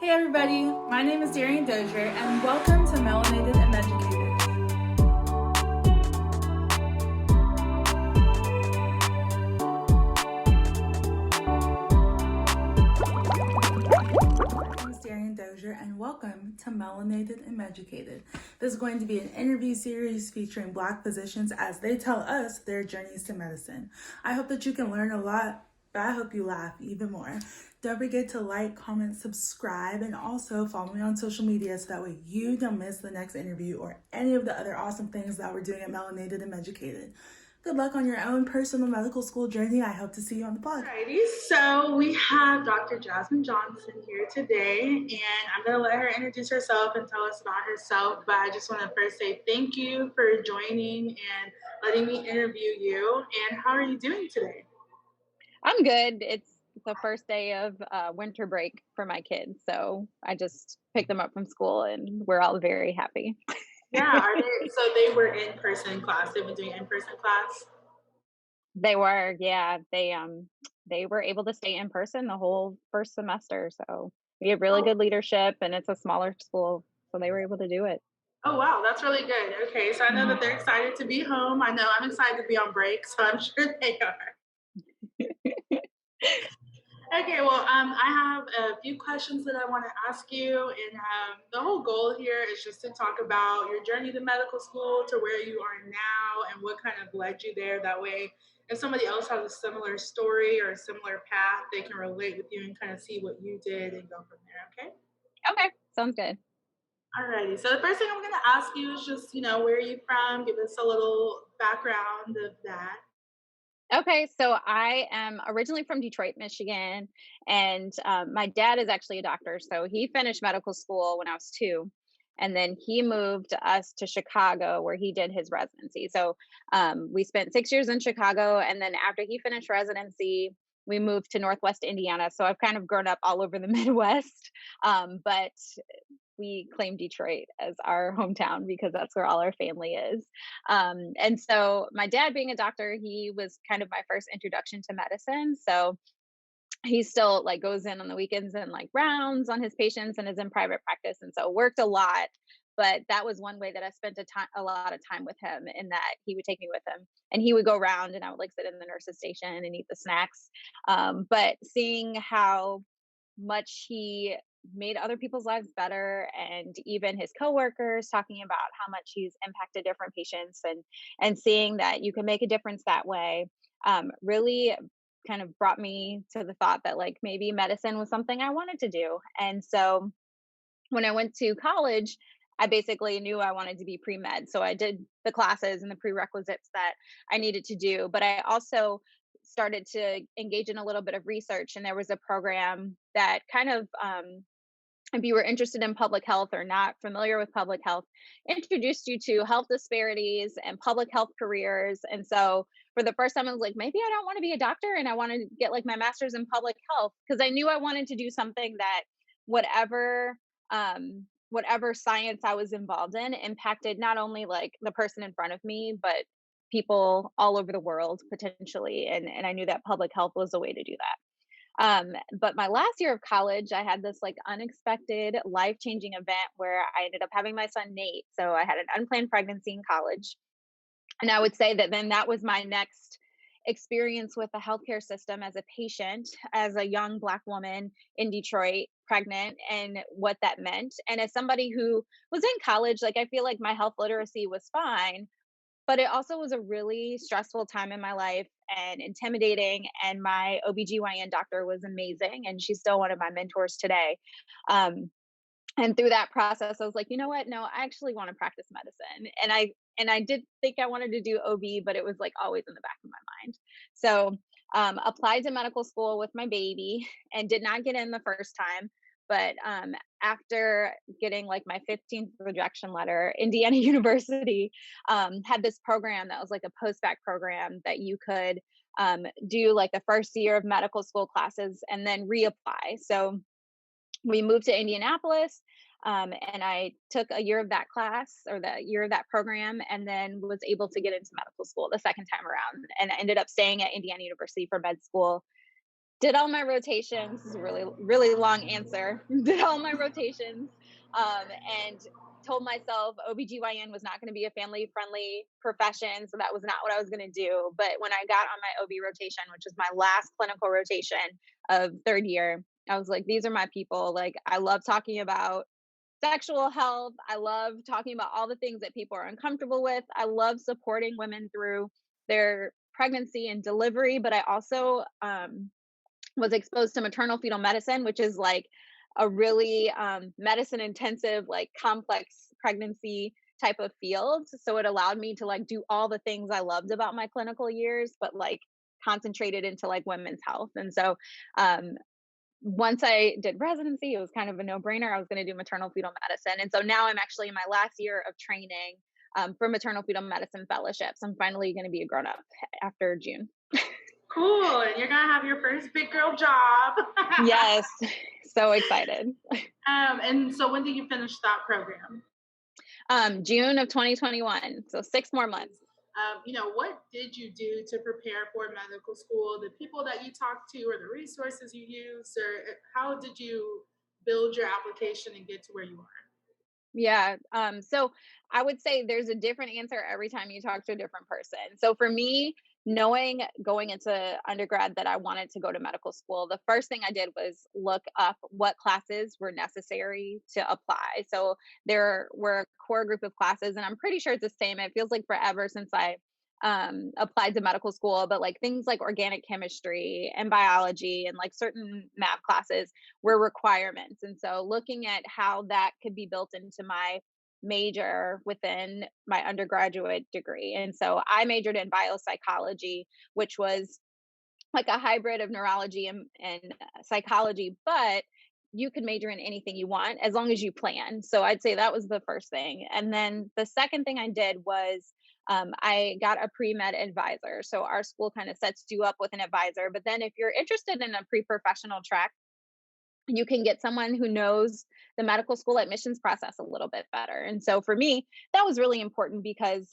Hey everybody, my name is Darian Dozier and welcome to Melanated and Meducated. My name is Darian Dozier and welcome to Melanated and Meducated. This is going to be an interview series featuring Black physicians as they tell us their journeys to medicine. I hope that you can learn a lot, but I hope you laugh even more. Don't forget to like, comment, subscribe, and also follow me on social media so that way you don't miss the next interview or any of the other awesome things that we're doing at Melanated and Meducated. Good luck on your own personal medical school journey. I hope to see you on the blog. Alrighty, so we have Dr. Jasmine Johnson here today, and I'm going to let her introduce herself and tell us about herself, but I just want to first say thank you for joining and letting me interview you, and how are you doing today? I'm good. It's the first day of winter break for my kids, so I just picked them up from school, and we're all very happy. Yeah, are they, so they were in-person class, they've been doing in-person class? They were, yeah, they were able to stay in person the whole first semester. So we have really Oh, good leadership, and it's a smaller school, so they were able to do it. oh wow, that's really good. Okay, so I know Mhm. that they're excited to be home. I know I'm excited to be on break, so I'm sure they are. Okay, well, I have a few questions that I want to ask you, and the whole goal here is just to talk about your journey to medical school, to where you are now, and what kind of led you there. That way, if somebody else has a similar story or a similar path, they can relate with you and kind of see what you did and go from there. Okay. Okay, sounds good. Alrighty. So the first thing I'm going to ask you is just, where are you from? Give us a little background of that. Okay, so I am originally from Detroit, Michigan, and my dad is actually a doctor. So he finished medical school when I was two, and then he moved us to Chicago where he did his residency. So we spent 6 years in Chicago, and then after he finished residency, we moved to Northwest Indiana. So I've kind of grown up all over the Midwest, but we claim Detroit as our hometown because that's where all our family is. And so my dad being a doctor, he was kind of my first introduction to medicine. So he still like goes in on the weekends and like rounds on his patients and is in private practice. And so worked a lot. But that was one way that I spent a lot of time with him in that he would take me with him and he would go around and I would like sit in the nurse's station and eat the snacks. But seeing how much he made other people's lives better and even his coworkers talking about how much he's impacted different patients and seeing that you can make a difference that way really kind of brought me to the thought that like maybe medicine was something I wanted to do. And so when I went to college, I basically knew I wanted to be pre-med. So I did the classes and the prerequisites that I needed to do. But I also started to engage in a little bit of research. And there was a program that kind of, if you were interested in public health or not familiar with public health, introduced you to health disparities and public health careers. And so for the first time, I was like, maybe I don't want to be a doctor and I want to get like my master's in public health because I knew I wanted to do something that whatever whatever science I was involved in impacted not only like the person in front of me, but people all over the world potentially. And I knew that public health was a way to do that. But my last year of college, I had this like unexpected life changing event where I ended up having my son Nate. So I had an unplanned pregnancy in college. And I would say that then that was my next experience with the healthcare system as a patient, as a young Black woman in Detroit, pregnant, and what that meant. And as somebody who was in college, like I feel like my health literacy was fine, but it also was a really stressful time in my life and intimidating. And my OBGYN doctor was amazing. And she's still one of my mentors today. Um, and through that process, I was like, you know what? No, I actually want to practice medicine. And I did think I wanted to do OB, but it was like always in the back of my mind. So applied to medical school with my baby and did not get in the first time. But after getting like my 15th rejection letter, Indiana University had this program that was like a post-bac program that you could do like the first year of medical school classes and then reapply. So we moved to Indianapolis, and I took a year of that class or the year of that program, and then was able to get into medical school the second time around. And I ended up staying at Indiana University for med school Did all my rotations. This is a really, really long answer. Did all my rotations, um, and told myself OBGYN was not going to be a family friendly profession. So that was not what I was going to do. But when I got on my OB rotation, which was my last clinical rotation of third year, I was like, these are my people. Like, I love talking about sexual health. I love talking about all the things that people are uncomfortable with. I love supporting women through their pregnancy and delivery, but I also was exposed to maternal fetal medicine, which is like a really medicine intensive, like complex pregnancy type of field. So it allowed me to like do all the things I loved about my clinical years, but like concentrated into like women's health. And so um, once I did residency, it was kind of a no brainer. I was going to do maternal fetal medicine. And so now I'm actually in my last year of training for maternal fetal medicine fellowships. I'm finally going to be a grown up after June. Cool. And you're gonna have your first big girl job. Yes, so excited. And so when did you finish that program? June of 2021, so 6 more months. What did you do to prepare for medical school? The people that you talked to, or the resources you used, or how did you build your application and get to where you are? Yeah. So I would say there's a different answer every time you talk to a different person. So for me, knowing going into undergrad that I wanted to go to medical school, the first thing I did was look up what classes were necessary to apply. So there were a core group of classes, and I'm pretty sure it's the same. It feels like forever since I applied to medical school, but like things like organic chemistry and biology and like certain math classes were requirements. And so looking at how that could be built into my major within my undergraduate degree. And so I majored in biopsychology, which was like a hybrid of neurology and psychology, but you could major in anything you want as long as you plan. So I'd say that was the first thing. And then the second thing I did was I got a pre-med advisor. So our school kind of sets you up with an advisor. But then if you're interested in a pre-professional track, you can get someone who knows the medical school admissions process a little bit better. And so for me, that was really important because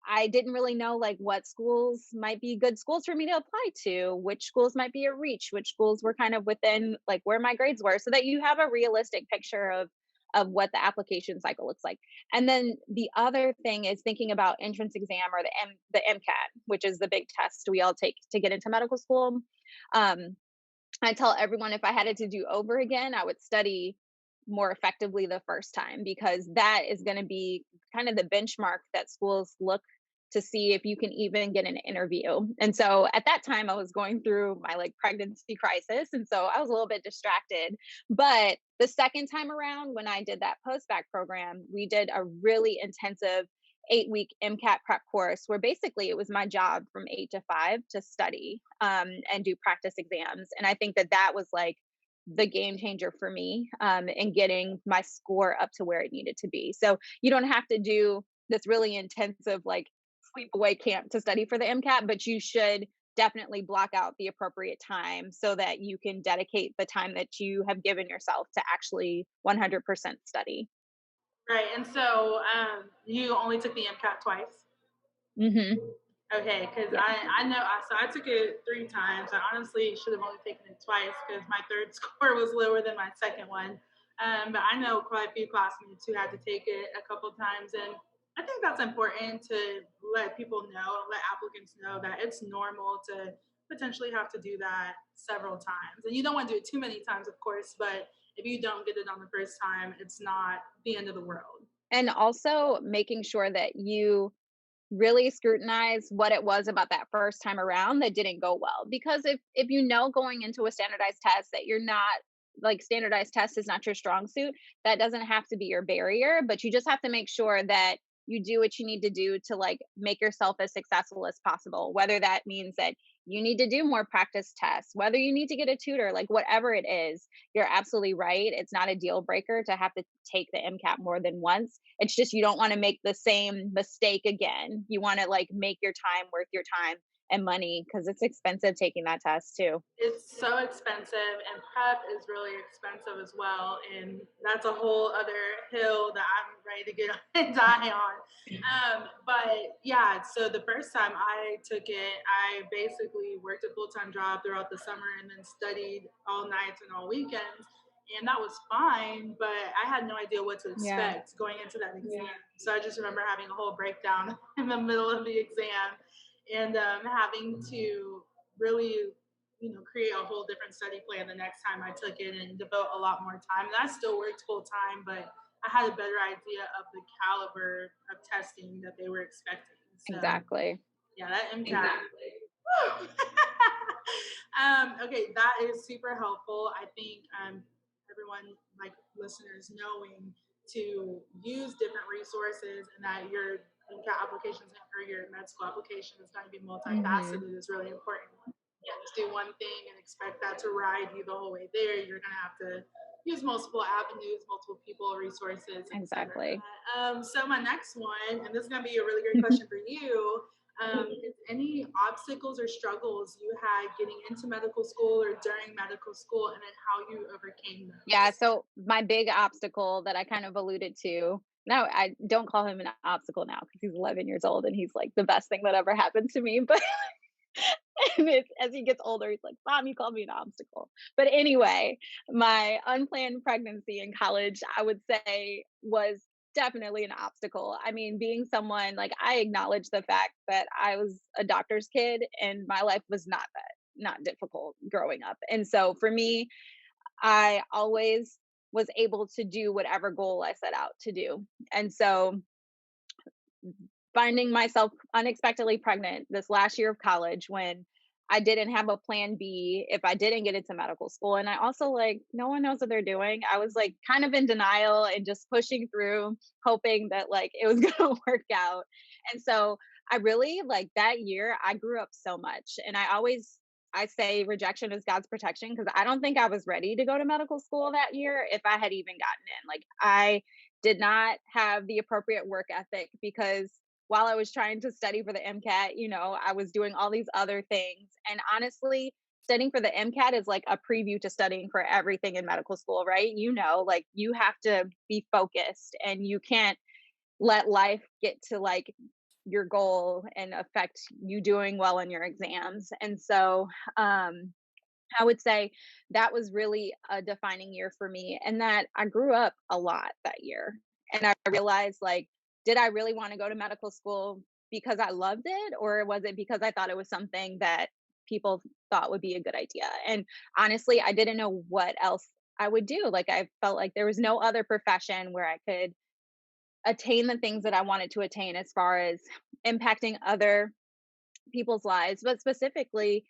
I didn't really know like what schools might be good schools for me to apply to, which schools might be a reach, which schools were kind of within like where my grades were, so that you have a realistic picture of what the application cycle looks like. And then the other thing is thinking about entrance exam or the MCAT, which is the big test we all take to get into medical school. Um, I tell everyone if I had it to do over again, I would study more effectively the first time because that is going to be kind of the benchmark that schools look to see if you can even get an interview. And so at that time I was going through my like pregnancy crisis, and so I was a little bit distracted. But the second time around when I did that post-bac program, we did a really intensive 8-week MCAT prep course where basically it was my job from 8 to 5 to study and do practice exams. And I think that that was like the game changer for me in getting my score up to where it needed to be. So you don't have to do this really intensive like sleepaway camp to study for the MCAT, but you should definitely block out the appropriate time so that you can dedicate the time that you have given yourself to actually 100% study. Right. And so you only took the MCAT twice. Hmm. Okay, because Yeah. I took it 3 times. I honestly should have only taken it twice because my third score was lower than my second one. But I know quite a few classmates who had to take it a couple times, and I think that's important to let people know, let applicants know that it's normal to potentially have to do that several times. And you don't want to do it too many times, of course, but if you don't get it on the first time, it's not the end of the world. And also making sure that you really scrutinize what it was about that first time around that didn't go well. Because if you know going into a standardized test that you're not like standardized test is not your strong suit, that doesn't have to be your barrier, but you just have to make sure that you do what you need to do to like make yourself as successful as possible. Whether that means that you need to do more practice tests, whether you need to get a tutor, like whatever it is, you're absolutely right. It's not a deal breaker to have to take the MCAT more than once. It's just you don't want to make the same mistake again. You want to like make your time worth your time and money because it's expensive taking that test too. It's so expensive, and prep is really expensive as well. And that's a whole other hill that I'm ready to get on and die on. But yeah, so the first time I took it, I basically worked a full time job throughout the summer and then studied all nights and all weekends. And that was fine, but I had no idea what to Yeah, expect going into that exam. So I just remember having a whole breakdown in the middle of the exam and having to really create a whole different study plan the next time I took it and devote a lot more time. And I still worked full time, but I had a better idea of the caliber of testing that they were expecting. So exactly. yeah, that MCAT. Okay, that is super helpful. I think everyone, like listeners, knowing to use different resources and that your MCAT applications or your med school application is going to be Hmm. multifaceted is really important. You can't just do one thing and expect that to ride you the whole way there. You're going to have to use multiple avenues, multiple people, resources, etc. Exactly. So my next one, and this is going to be a really great question for you, is any obstacles or struggles you had getting into medical school or during medical school, and then how you overcame Yeah, those? so my big obstacle that I kind of alluded to, no, I don't call him an obstacle now because he's 11 years old and he's like the best thing that ever happened to me. But and it's, as he gets older, he's like, Mom, you called me an obstacle. But anyway, my unplanned pregnancy in college, I would say, was definitely an obstacle. I mean, being someone like I acknowledge the fact that I was a doctor's kid and my life was not difficult growing up. And so for me, I always was able to do whatever goal I set out to do. And so finding myself unexpectedly pregnant this last year of college when I didn't have a plan B if I didn't get into medical school. And I also like, no one knows what they're doing. I was like kind of in denial and just pushing through, hoping that like it was going to work out. And so I really like that year, I grew up so much. And I say rejection is God's protection because I don't think I was ready to go to medical school that year if I had even gotten in. Like I did not have the appropriate work ethic because while I was trying to study for the MCAT, I was doing all these other things. And honestly, studying for the MCAT is like a preview to studying for everything in medical school, right? Like you have to be focused and you can't let life get to like your goal and affect you doing well in your exams. And so, I would say that was really a defining year for me and that I grew up a lot that year. And I realized like, did I really want to go to medical school because I loved it or was it because I thought it was something that people thought would be a good idea? And honestly, I didn't know what else I would do. Like I felt like there was no other profession where I could attain the things that I wanted to attain as far as impacting other people's lives, but specifically,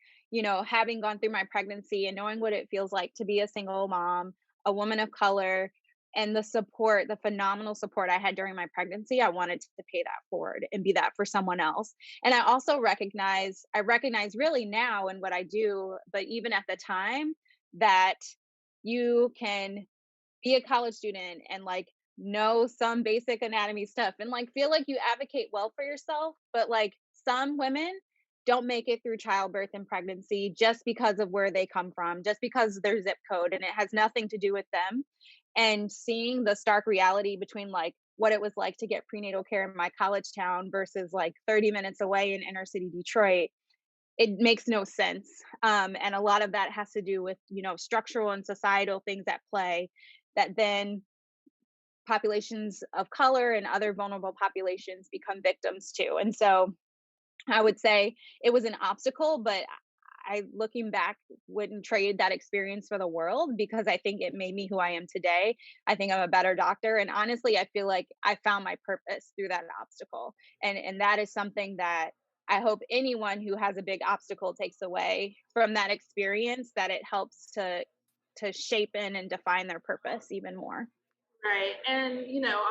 having gone through my pregnancy and knowing what it feels like to be a single mom, a woman of color, and the phenomenal support I had during my pregnancy, I wanted to pay that forward and be that for someone else. And I recognize really now in what I do, but even at the time that you can be a college student and like know some basic anatomy stuff and like feel like you advocate well for yourself, but like some women don't make it through childbirth and pregnancy just because of where they come from, just because of their zip code, and it has nothing to do with them. And seeing the stark reality between like what it was like to get prenatal care in my college town versus like 30 minutes away in inner city Detroit, it makes no sense. And a lot of that has to do with, structural and societal things at play that then populations of color and other vulnerable populations become victims to. And so I would say it was an obstacle, but looking back, wouldn't trade that experience for the world because I think it made me who I am today. I think I'm a better doctor. And honestly, I feel like I found my purpose through that obstacle. And that is something that I hope anyone who has a big obstacle takes away from that experience, that it helps to shape in and define their purpose even more. Right. And,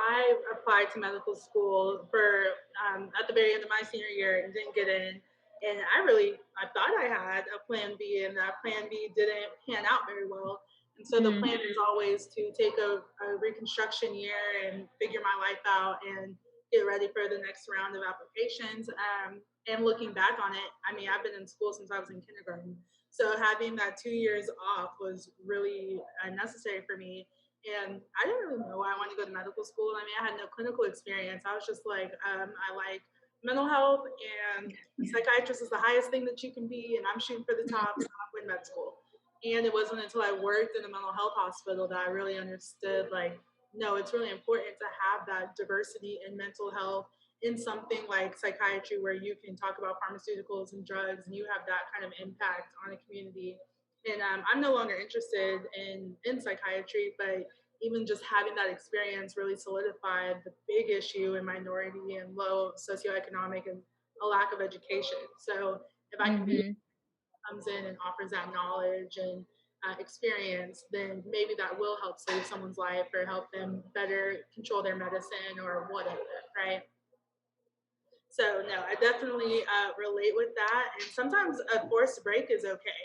I applied to medical school for at the very end of my senior year and didn't get in. And I thought I had a plan B, and that plan B didn't pan out very well. And so the Mm, plan is always to take a reconstruction year and figure my life out and get ready for the next round of applications. And looking back on it, I mean, I've been in school since I was in kindergarten. So having that 2 years off was really necessary for me. And I didn't really know why I wanted to go to medical school. I mean, I had no clinical experience. I was just like, I like mental health, and a psychiatrist is the highest thing that you can be. And I'm shooting for the top, so I'm going to med school. And it wasn't until I worked in a mental health hospital that I really understood, like, no, it's really important to have that diversity in mental health in something like psychiatry where you can talk about pharmaceuticals and drugs and you have that kind of impact on a community. And I'm no longer interested in psychiatry, but even just having that experience really solidified the big issue in minority and low socioeconomic and a lack of education. So if I can be Hmm. comes in and offers that knowledge and experience, then maybe that will help save someone's life or help them better control their medicine or whatever, right? So no, I definitely relate with that. And sometimes a forced break is okay.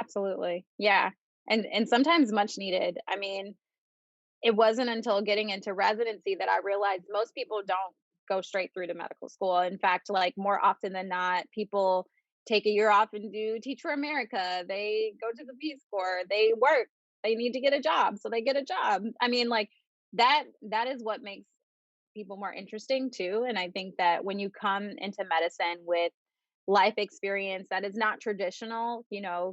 Absolutely. Yeah. And sometimes much needed. I mean, it wasn't until getting into residency that I realized most people don't go straight through to medical school. In fact, like more often than not, people take a year off and do Teach for America. They go to the Peace Corps. They work. They need to get a job, so they get a job. I mean, like that is what makes people more interesting too. And I think that when you come into medicine with life experience that is not traditional,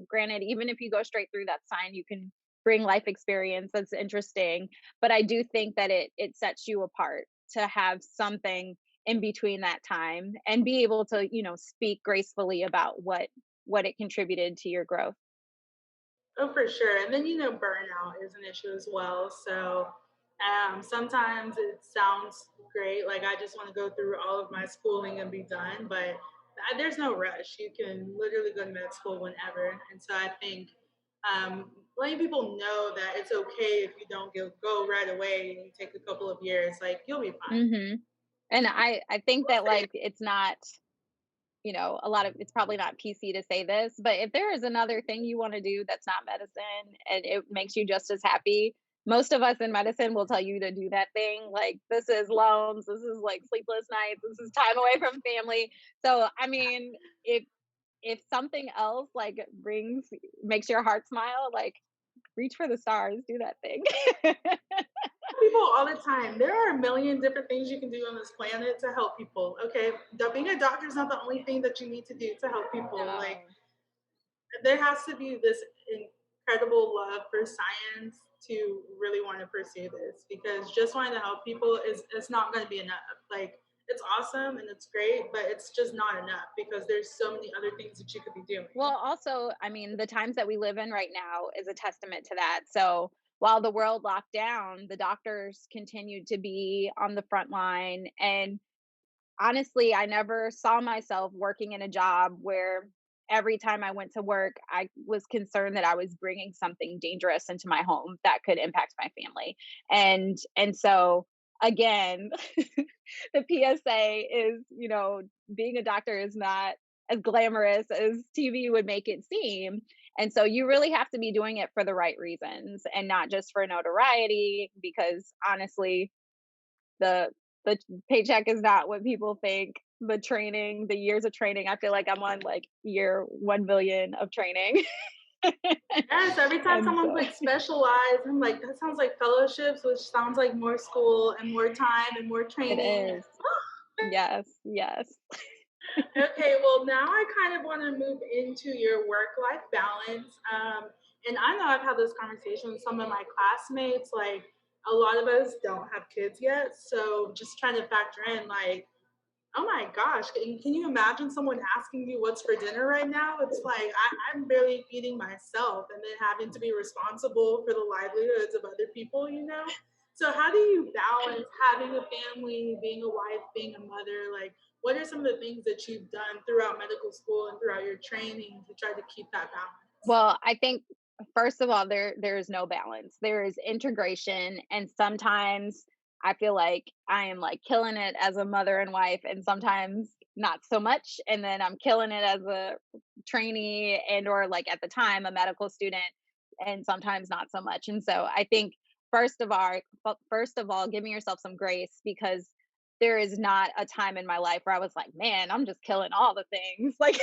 granted, even if you go straight through, that's fine. You can bring life experience that's interesting. But I do think that it sets you apart to have something in between that time and be able to, speak gracefully about what it contributed to your growth. Oh, for sure. And then, burnout is an issue as well. So sometimes it sounds great. Like I just want to go through all of my schooling and be done, but there's no rush. You can literally go to med school whenever. And so I think letting people know that it's okay if you don't go right away and you take a couple of years, like you'll be fine. Hmm. And I think that like it's not, a lot of it's probably not PC to say this, but if there is another thing you want to do that's not medicine and it makes you just as happy, most of us in medicine will tell you to do that thing. Like this is loans, this is like sleepless nights, this is time away from family. So I mean, if something else like brings makes your heart smile, like reach for the stars, do that thing. People all the time. There are a million different things you can do on this planet to help people. Okay, being a doctor is not the only thing that you need to do to help people. Like No. there has to be this incredible love for science to really want to pursue this because just wanting to help people is it's not going to be enough. Like it's awesome and it's great, but it's just not enough because there's so many other things that you could be doing. Well, also, I mean, the times that we live in right now is a testament to that. So while the world locked down, the doctors continued to be on the front line. And honestly, I never saw myself working in a job where every time I went to work, I was concerned that I was bringing something dangerous into my home that could impact my family. And so again, the PSA is, being a doctor is not as glamorous as TV would make it seem. And so you really have to be doing it for the right reasons and not just for notoriety, because honestly, the the paycheck is not what people think. The training, the years of training, I feel like I'm on like year 1 billion of training. Yes, every time And someone's so like specialized, I'm like, that sounds like fellowships, which sounds like more school and more time and more it training. is. Yes, yes. Okay, well, now I kind of want to move into your work life balance. And I know I've had this conversation with some of my classmates. Like, a lot of us don't have kids yet. So, just trying to factor in, like, oh my gosh, can you imagine someone asking you what's for dinner right now? It's like I'm barely feeding myself and then having to be responsible for the livelihoods of other people, you know? So, how do you balance having a family, being a wife, being a mother? Like, what are some of the things that you've done throughout medical school and throughout your training to try to keep that balance? Well, I think first of all, there is no balance. There is integration, and sometimes I feel like I am like killing it as a mother and wife, and sometimes not so much. And then I'm killing it as a trainee and or like at the time a medical student, and sometimes not so much. And so I think first of all, giving yourself some grace because there is not a time in my life where I was like, man, I'm just killing all the things. Like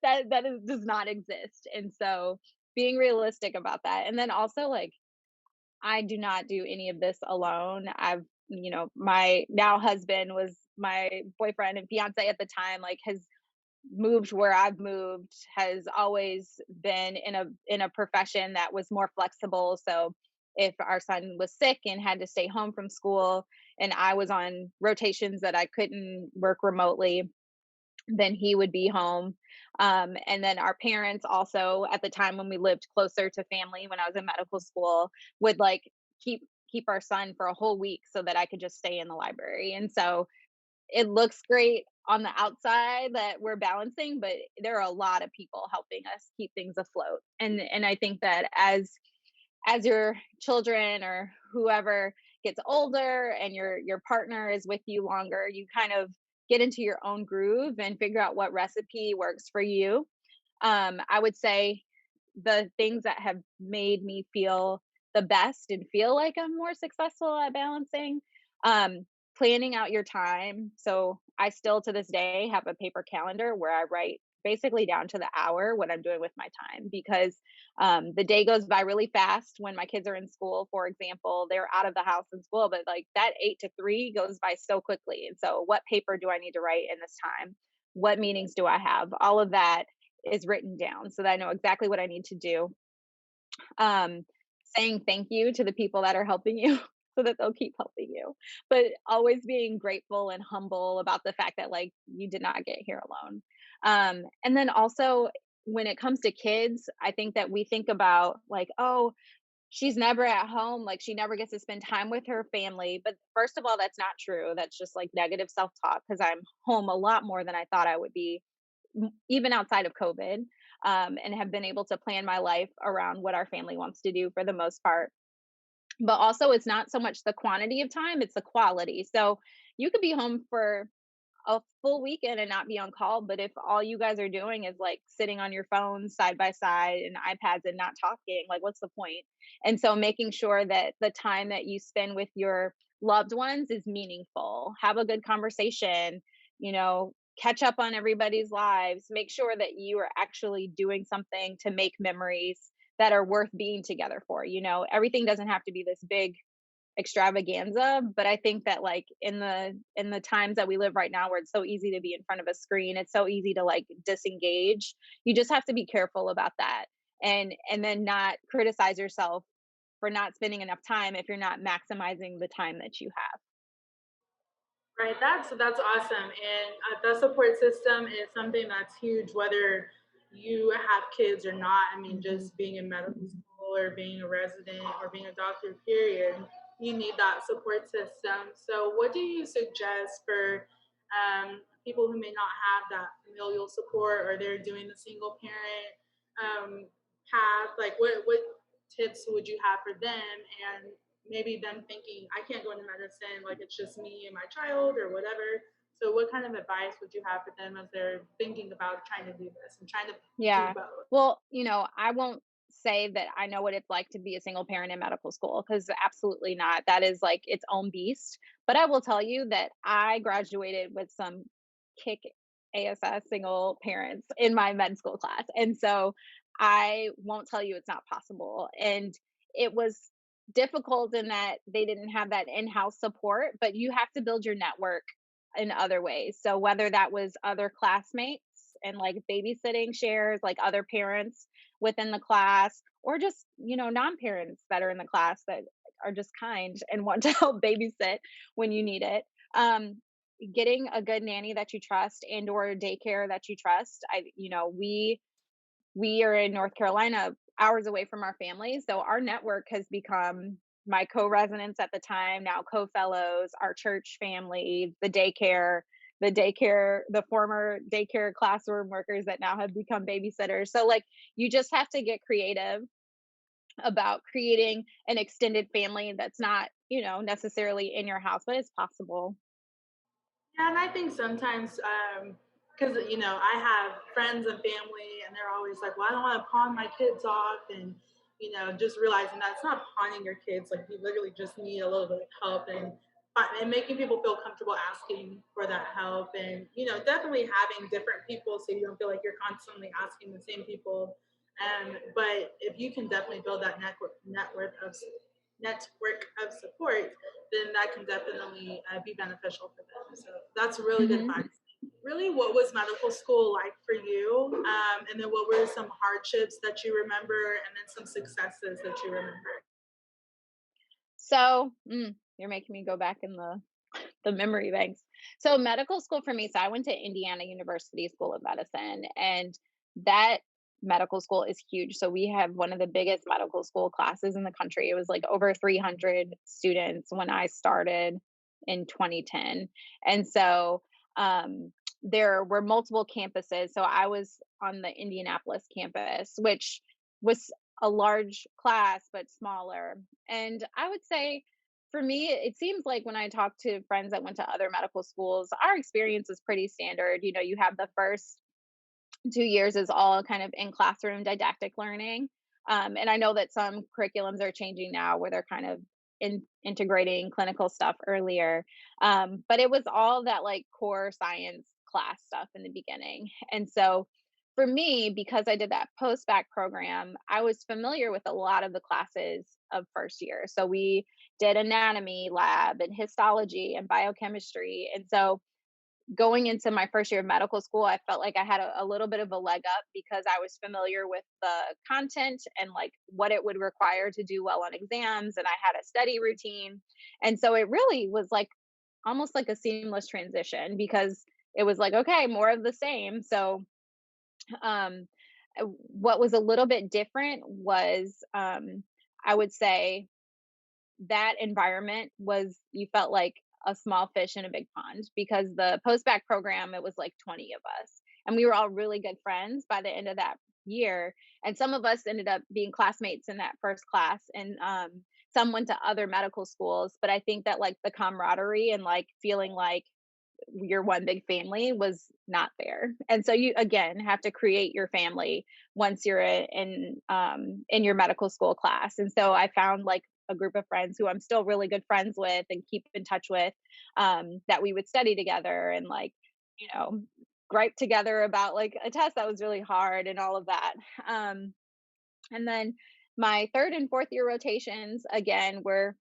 does not exist. And so being realistic about that. And then also like I do not do any of this alone. My now husband was my boyfriend and fiance at the time, like has moved where I've moved, has always been in a profession that was more flexible. So if our son was sick and had to stay home from school and I was on rotations that I couldn't work remotely, then he would be home. And then our parents also at the time when we lived closer to family when I was in medical school would like keep our son for a whole week so that I could just stay in the library. And so it looks great on the outside that we're balancing, but there are a lot of people helping us keep things afloat. And I think that as your children or whoever gets older and your partner is with you longer, you kind of get into your own groove and figure out what recipe works for you. I would say the things that have made me feel the best and feel like I'm more successful at balancing, um, planning out your time. So I still to this day have a paper calendar where I write basically down to the hour what I'm doing with my time because the day goes by really fast when my kids are in school. For example, they're out of the house in school, but like that 8 to 3 goes by so quickly. And so, what paper do I need to write in this time? What meetings do I have? All of that is written down so that I know exactly what I need to do. Um, Saying thank you to the people that are helping you so that they'll keep helping you. But always being grateful and humble about the fact that like you did not get here alone. And then also when it comes to kids, I think that we think about like, oh, she's never at home, like she never gets to spend time with her family. But first of all, that's not true. That's just like negative self-talk because I'm home a lot more than I thought I would be even outside of COVID, and have been able to plan my life around what our family wants to do for the most part. But also, it's not so much the quantity of time, it's the quality. So you could be home for a full weekend and not be on call. But if all you guys are doing is like sitting on your phones side by side and iPads and not talking, like what's the point? And so making sure that the time that you spend with your loved ones is meaningful. Have a good conversation, you know, catch up on everybody's lives, make sure that you are actually doing something to make memories that are worth being together for. Everything doesn't have to be this big extravaganza, but I think that like in the times that we live right now where it's so easy to be in front of a screen, it's so easy to like disengage. You just have to be careful about that, and then not criticize yourself for not spending enough time if you're not maximizing the time that you have. Right, that's awesome, and the support system is something that's huge. Whether you have kids or not, I mean, Mhm. just being in medical school or being a resident or being a doctor, period, you need that support system. So, what do you suggest for people who may not have that familial support or they're doing the single parent um, path? Like, what tips would you have for them? And maybe them thinking I can't go into medicine, like it's just me and my child or whatever. So what kind of advice would you have for them as they're thinking about trying to do this and trying to do Yeah. both? Well, I won't say that I know what it's like to be a single parent in medical school because absolutely not. That is like its own beast. But I will tell you that I graduated with some kick ASS single parents in my med school class. And so I won't tell you it's not possible. And it was difficult in that they didn't have that in house support, but you have to build your network in other ways. So whether that was other classmates and like babysitting shares, like other parents within the class, or just, non-parents that are in the class that are just kind and want to help babysit when you need it. Getting a good nanny that you trust and or daycare that you trust. We are in North Carolina, hours away from our family. So our network has become my co-residents at the time, now co-fellows, our church family, the former daycare classroom workers that now have become babysitters. So like you just have to get creative about creating an extended family that's not, necessarily in your house, but it's possible. Yeah, and I think sometimes, because I have friends and family, and they're always like, "Well, I don't want to pawn my kids off," and just realizing that it's not pawning your kids. Like you literally just need a little bit of help, and and making people feel comfortable asking for that help, and definitely having different people so you don't feel like you're constantly asking the same people. But if you can definitely build that network of support, then that can definitely be beneficial for them. So that's really good Hmm. advice. Really, what was medical school like for you? And then what were some hardships that you remember, and then some successes that you remember? So, you're making me go back in the memory banks. So medical school for me, so I went to Indiana University School of Medicine, and that medical school is huge. So we have one of the biggest medical school classes in the country. It was like over 300 students when I started in 2010. And so there were multiple campuses. So I was on the Indianapolis campus, which was a large class but smaller. And I would say for me, it seems like when I talk to friends that went to other medical schools, our experience is pretty standard. You have the first 2 years is all kind of in classroom didactic learning. And I know that some curriculums are changing now where they're kind of integrating clinical stuff earlier. But it was all that like core science class stuff in the beginning. And so for me, because I did that post bac program, I was familiar with a lot of the classes of first year. So we did anatomy lab and histology and biochemistry. And so going into my first year of medical school, I felt like I had a little bit of a leg up because I was familiar with the content and like what it would require to do well on exams. And I had a study routine. And so it really was like almost like a seamless transition because it was like, okay, more of the same. So, um, what was a little bit different was, I would say, that environment was you felt like a small fish in a big pond because the post-bac program, it was like 20 of us. And we were all really good friends by the end of that year. And some of us ended up being classmates in that first class. And some went to other medical schools. But I think that like the camaraderie and like feeling like you're one big family was not there. And so you again have to create your family once you're in your medical school class. And so I found like a group of friends who I'm still really good friends with and keep in touch with, that we would study together and like, you know, gripe together about like a test that was really hard and all of that. And then my third and fourth year rotations again were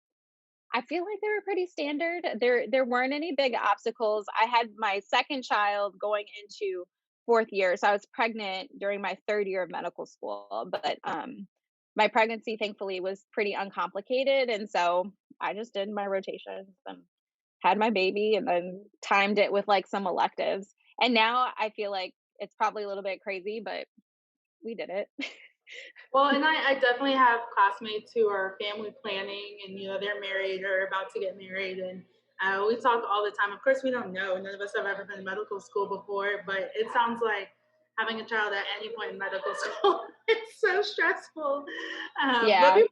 I feel like they were pretty standard. There weren't any big obstacles. I had my second child going into fourth year, so I was pregnant during my third year of medical school, but my pregnancy thankfully was pretty uncomplicated, and so I just did my rotations and had my baby and then timed it with like some electives. And now I feel like it's probably a little bit crazy, but we did it. Well, and I definitely have classmates who are family planning, and they're married or about to get married, and we talk all the time. Of course, we don't know. None of us have ever been to medical school before, but it sounds like having a child at any point in medical school is so stressful. But Yeah. people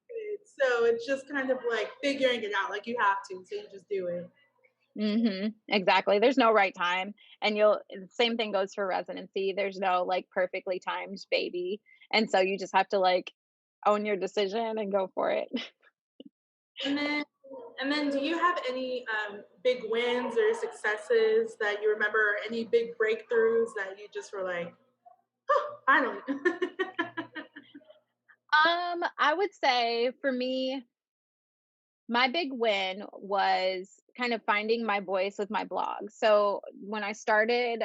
do it, so it's just kind of like figuring it out. Like you have to, so you just do it. Exactly. There's no right time. And same thing goes for residency. There's no like perfectly timed baby. And so you just have to like own your decision and go for it. And then, do you have any big wins or successes that you remember, or any big breakthroughs that you just were like, oh, finally? I would say for me, my big win was kind of finding my voice with my blog. So when I started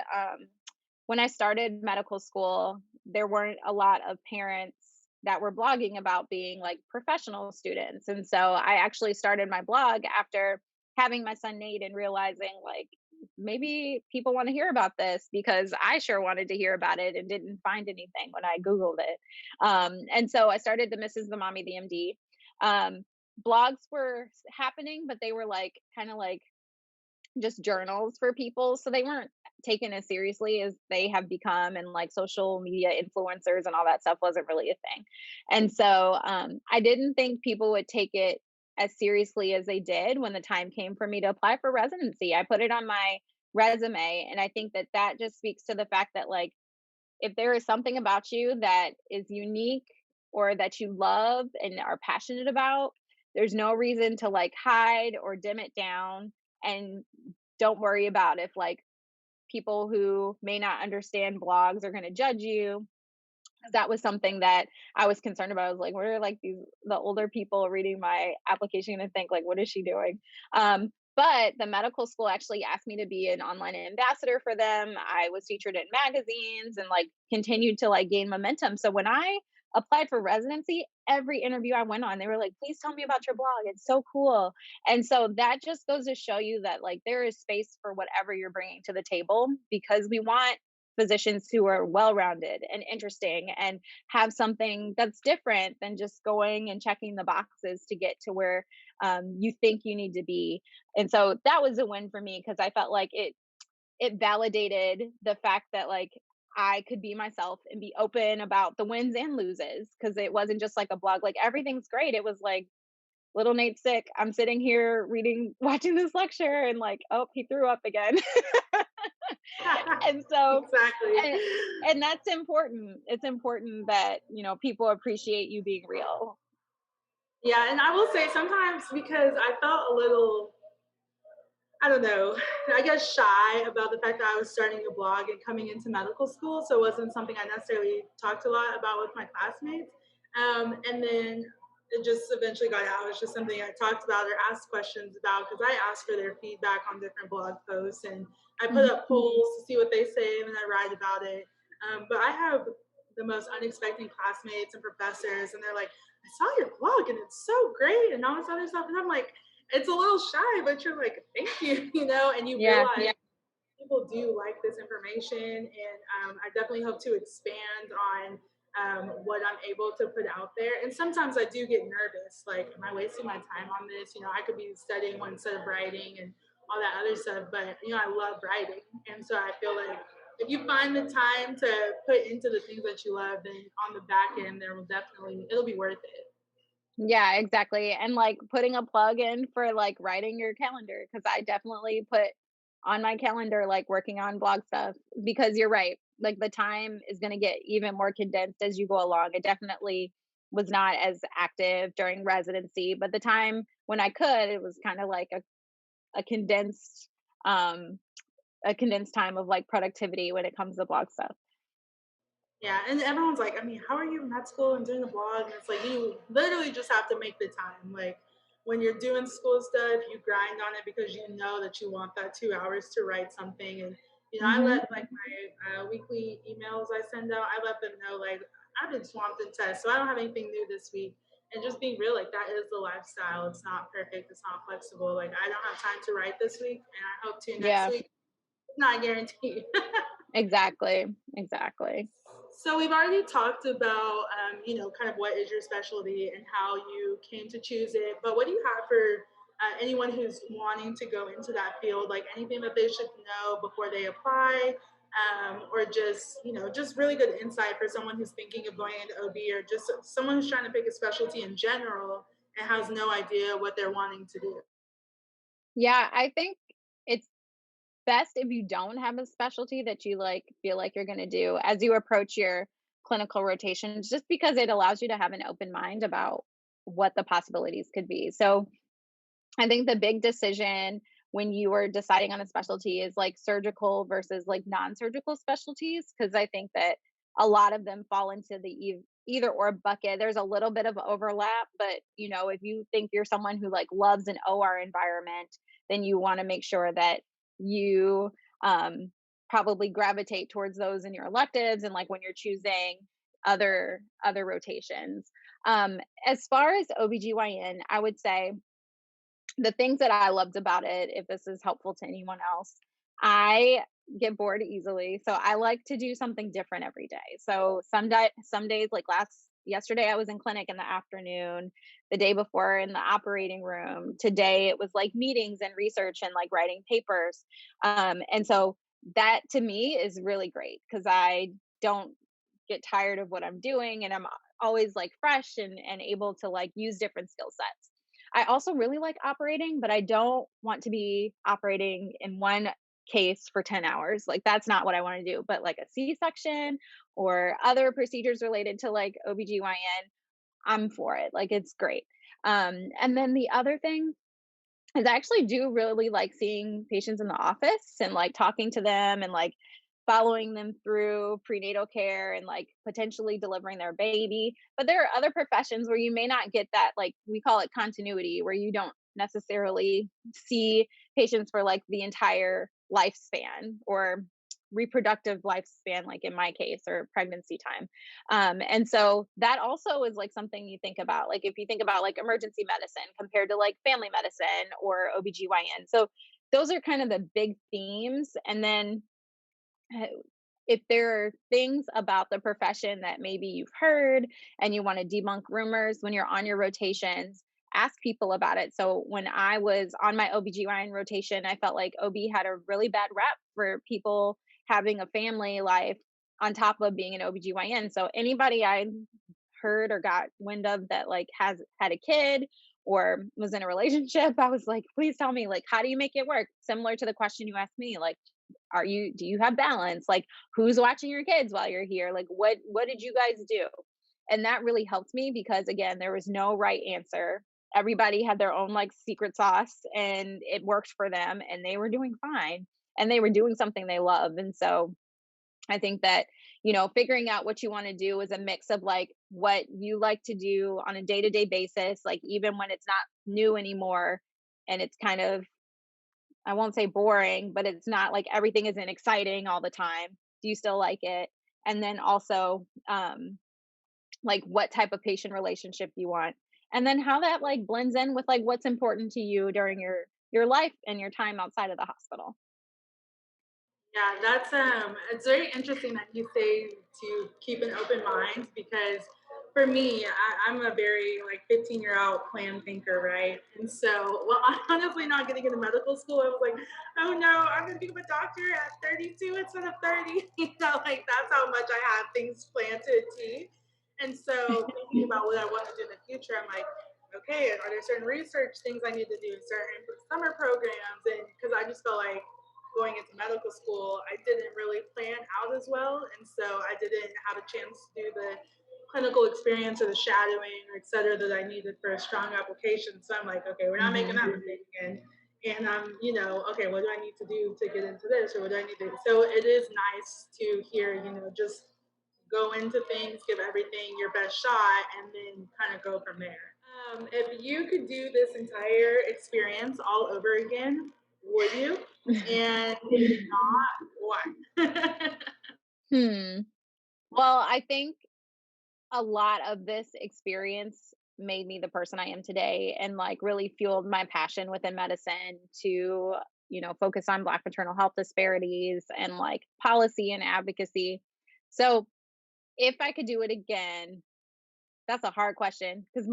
medical school, there weren't a lot of parents that were blogging about being like professional students. And so I actually started my blog after having my son Nate and realizing like maybe people want to hear about this because I sure wanted to hear about it and didn't find anything when I Googled it. And so I started the Mrs. the Mommy, the MD. Um, Blogs were happening, but they were like kind of like just journals for people. So they weren't taken as seriously as they have become. And like social media influencers and all that stuff wasn't really a thing. And so I didn't think people would take it as seriously as they did when the time came for me to apply for residency. I put it on my resume. And I think that that just speaks to the fact that, like, if there is something about you that is unique or that you love and are passionate about, There's no reason to like hide or dim it down. And don't worry about if like people who may not understand blogs are going to judge you. That was something that I was concerned about. I was like, what are like the older people reading my application and think like, what is she doing? But the medical school actually asked me to be an online ambassador for them. I was featured in magazines and like continued to like gain momentum. So when I applied for residency, every interview I went on, they were like, please tell me about your blog. It's so cool. And so that just goes to show you that like there is space for whatever you're bringing to the table, because we want physicians who are well-rounded and interesting and have something that's different than just going and checking the boxes to get to where you think you need to be. And so that was a win for me because I felt like it validated the fact that like I could be myself and be open about the wins and loses, because it wasn't just like a blog like everything's great. It was like little Nate's sick. I'm sitting here reading, watching this lecture, and like, oh, he threw up again. And so Exactly. and and that's important. It's important that, people appreciate you being real. Yeah, and I will say sometimes because I felt a little, I don't know, I guess shy about the fact that I was starting a blog and coming into medical school. So it wasn't something I necessarily talked a lot about with my classmates. And then it just eventually got out. It's just something I talked about or asked questions about because I asked for their feedback on different blog posts and I put Mhm. up polls to see what they say and then I write about it. But I have the most unexpected classmates and professors, and they're like, I saw your blog and it's so great and all this other stuff. And I'm like, it's a little shy, but you're like, thank you, and you Yeah. realize people do like this information. And I definitely hope to expand on what I'm able to put out there. And sometimes I do get nervous, like, am I wasting my time on this? I could be studying one instead of writing and all that other stuff, but I love writing. And so I feel like if you find the time to put into the things that you love, then on the back end, it'll be worth it. Yeah, exactly. And like putting a plug in for like writing your calendar, because I definitely put on my calendar like working on blog stuff, because you're right. Like the time is going to get even more condensed as you go along. It definitely was not as active during residency, but the time when I could, it was kind of like a condensed um a condensed time of like productivity when it comes to blog stuff. Yeah, and everyone's like, I mean, how are you in med school and doing the blog? And it's like you literally just have to make the time. Like when you're doing school stuff, you grind on it because you know that you want that 2 hours to write something. And I Mhm. let like my weekly emails I send out, I let them know like I've been swamped in tests, so I don't have anything new this week. And just being real, like that is the lifestyle. It's not perfect. It's not flexible. Like I don't have time to write this week, and I hope to next Yeah, week. It's not guaranteed. exactly. Exactly. So we've already talked about, kind of what is your specialty and how you came to choose it. But what do you have for anyone who's wanting to go into that field? Like anything that they should know before they apply, or just really good insight for someone who's thinking of going into OB, or just someone who's trying to pick a specialty in general and has no idea what they're wanting to do. Yeah, I think it's best if you don't have a specialty that you like feel like you're going to do as you approach your clinical rotations, just because it allows you to have an open mind about what the possibilities could be. So I think the big decision when you are deciding on a specialty is like surgical versus like non-surgical specialties, because I think that a lot of them fall into the either or bucket. There's a little bit of overlap, but if you think you're someone who like loves an OR environment, then you want to make sure that you probably gravitate towards those in your electives and like when you're choosing other rotations. As far as OBGYN, I would say the things that I loved about it, if this is helpful to anyone else, I get bored easily. So I like to do something different every day. So some days like last yesterday I was in clinic in the afternoon, the day before in the operating room. Today it was like meetings and research and like writing papers. And so that to me is really great because I don't get tired of what I'm doing, and I'm always like fresh and able to like use different skill sets. I also really like operating, but I don't want to be operating in one case for 10 hours. Like that's not what I want to do. But like a C-section or other procedures related to like OBGYN, I'm for it. Like it's great. And then the other thing is I actually do really like seeing patients in the office and like talking to them and like following them through prenatal care and like potentially delivering their baby. But there are other professions where you may not get that, like we call it continuity, where you don't necessarily see patients for like the entire lifespan or reproductive lifespan, like in my case, or pregnancy time. And so that also is like something you think about. Like if you think about like emergency medicine compared to like family medicine or OBGYN. So those are kind of the big themes. And then uh, if there are things about the profession that maybe you've heard and you want to debunk rumors when you're on your rotations, ask people about it. So when I was on my OBGYN rotation, I felt like OB had a really bad rep for people having a family life on top of being an OBGYN. So anybody I heard or got wind of that like has had a kid or was in a relationship, I was like, please tell me, like, how do you make it work? Similar to the question you asked me, like, do you have balance? Like, who's watching your kids while you're here? Like, what did you guys do? And that really helped me because again, there was no right answer. Everybody had their own like secret sauce and it worked for them and they were doing fine and they were doing something they love. And so I think that, figuring out what you want to do is a mix of like what you like to do on a day-to-day basis, like even when it's not new anymore and it's kind of, I won't say boring, but it's not like everything isn't exciting all the time. Do you still like it? And then also, like what type of patient relationship you want, and then how that like blends in with like what's important to you during your life and your time outside of the hospital. Yeah, that's it's very interesting that you say to keep an open mind because for me, I'm a very like 15-year-old plan thinker, right? And so, well, I'm honestly not getting into medical school. I was like, oh no, I'm gonna become a doctor at 32 instead of 30. Like that's how much I have things planned to a T. And so thinking about what I want to do in the future, I'm like, okay, are there certain research things I need to do, certain summer programs, and because I just felt like going into medical school, I didn't really plan out as well. And so I didn't have a chance to do the clinical experience or the shadowing or et cetera that I needed for a strong application. So I'm like, okay, we're not making Hmm. that mistake again. And okay, what do I need to do to get into this or what do I need to do? So it is nice to hear, just go into things, give everything your best shot, and then kind of go from there. If you could do this entire experience all over again, would you? And if not, why? Hmm. Well, I think a lot of this experience made me the person I am today and like really fueled my passion within medicine to, focus on Black maternal health disparities and like policy and advocacy. So if I could do it again, that's a hard question because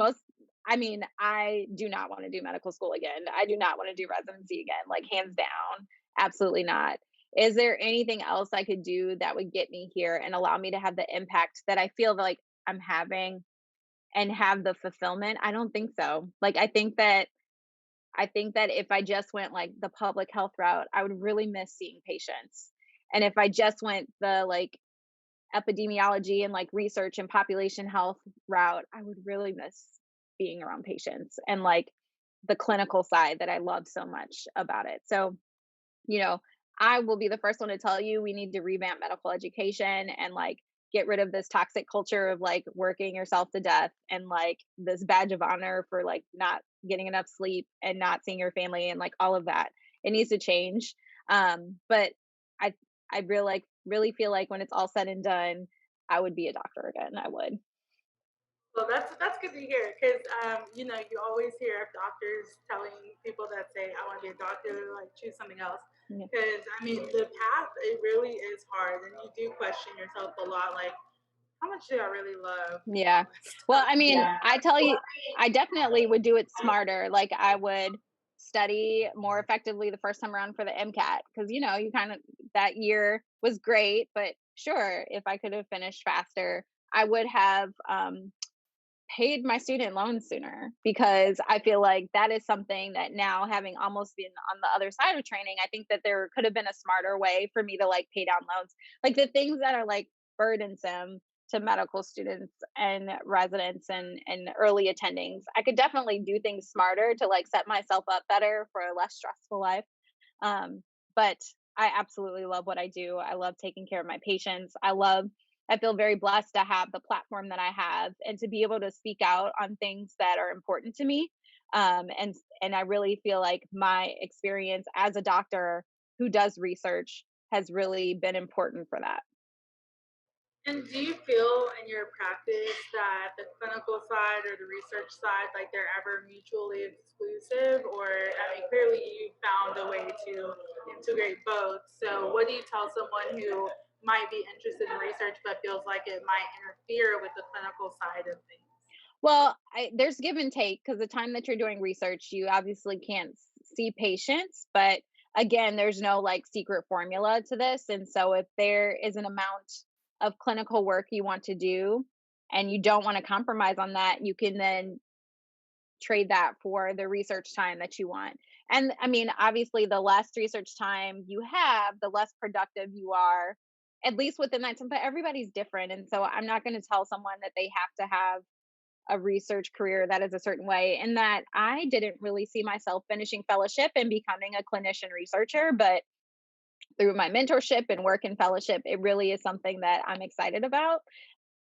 I do not want to do medical school again. I do not want to do residency again, like hands down. Absolutely not. Is there anything else I could do that would get me here and allow me to have the impact that I feel like I'm having and have the fulfillment? I don't think so. Like I think that if I just went like the public health route, I would really miss seeing patients. And if I just went the like epidemiology and like research and population health route, I would really miss being around patients and like the clinical side that I love so much about it. So, you know, I will be the first one to tell you we need to revamp medical education and like get rid of this toxic culture of like working yourself to death and like this badge of honor for like not getting enough sleep and not seeing your family and like all of that. It needs to change. But I I really feel like when it's all said and done, I would be a doctor again. I would. Well, that's good to hear because you always hear of doctors telling people that say I want to be a doctor to like choose something else Yeah. because I mean the path it really is hard and you do question yourself a lot like how much do I really love Yeah. all this Well, stuff? I mean, Yeah. I tell you, I definitely would do it smarter. Like I would study more effectively the first time around for the MCAT because you kind of that year was great, but sure, if I could have finished faster, I would have paid my student loans sooner because I feel like that is something that now having almost been on the other side of training, I think that there could have been a smarter way for me to like pay down loans. Like the things that are like burdensome to medical students and residents and early attendings. I could definitely do things smarter to like set myself up better for a less stressful life. Um, but I absolutely love what I do. I love taking care of my patients. I feel very blessed to have the platform that I have and to be able to speak out on things that are important to me. And I really feel like my experience as a doctor who does research has really been important for that. And do you feel in your practice that the clinical side or the research side, like they're ever mutually exclusive? Or, I mean, clearly you found a way to integrate both. So, what do you tell someone who might be interested in research but feels like it might interfere with the clinical side of things? Well, there's give and take because the time that you're doing research, you obviously can't see patients, but again, there's no like secret formula to this. And so, if there is an amount of clinical work you want to do and you don't want to compromise on that, you can then trade that for the research time that you want. And I mean, obviously, the less research time you have, the less productive you are, at least within that time. But everybody's different. And so, I'm not going to tell someone that they have to have a research career that is a certain way, and that I didn't really see myself finishing fellowship and becoming a clinician researcher, but through my mentorship and work in fellowship, it really is something that I'm excited about.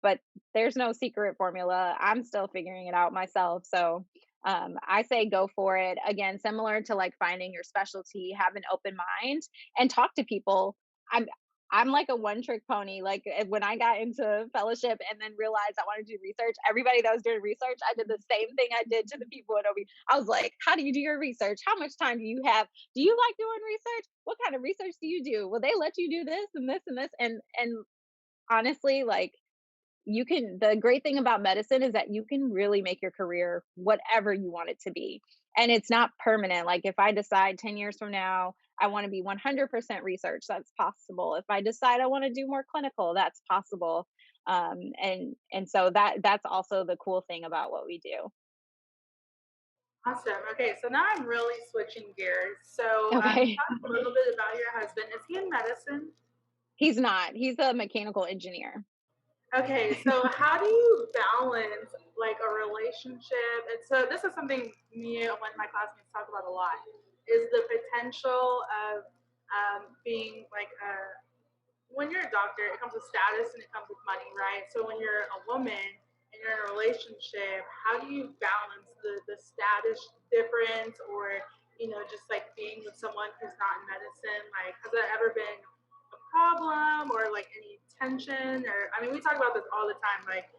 But there's no secret formula. I'm still figuring it out myself. So I say go for it. Again, similar to like finding your specialty, have an open mind and talk to people. I'm I'm like a one trick pony. Like when I got into fellowship and then realized I wanted to do research, everybody that was doing research, I did the same thing I did to the people in OB. I was like, how do you do your research? How much time do you have? Do you like doing research? What kind of research do you do? Well, they let you do this and this and this. And honestly, like the great thing about medicine is that you can really make your career whatever you want it to be. And it's not permanent. Like if I decide 10 years from now I want to be 100% research, that's possible. If I decide I want to do more clinical, that's possible. And so that's also the cool thing about what we do. Awesome. Okay, so now I'm really switching gears. So, Okay. talk a little bit about your husband. Is he in medicine? He's not. He's a mechanical engineer. Okay, so how do you balance like a relationship? And so this is something me and one of my classmates talk about a lot. Is the potential of being like a when you're a doctor, it comes with status and it comes with money, right? So when you're a woman and you're in a relationship, how do you balance the status difference or, just like being with someone who's not in medicine? Like, has there ever been a problem or like any tension? Or, I mean, we talk about this all the time. Like,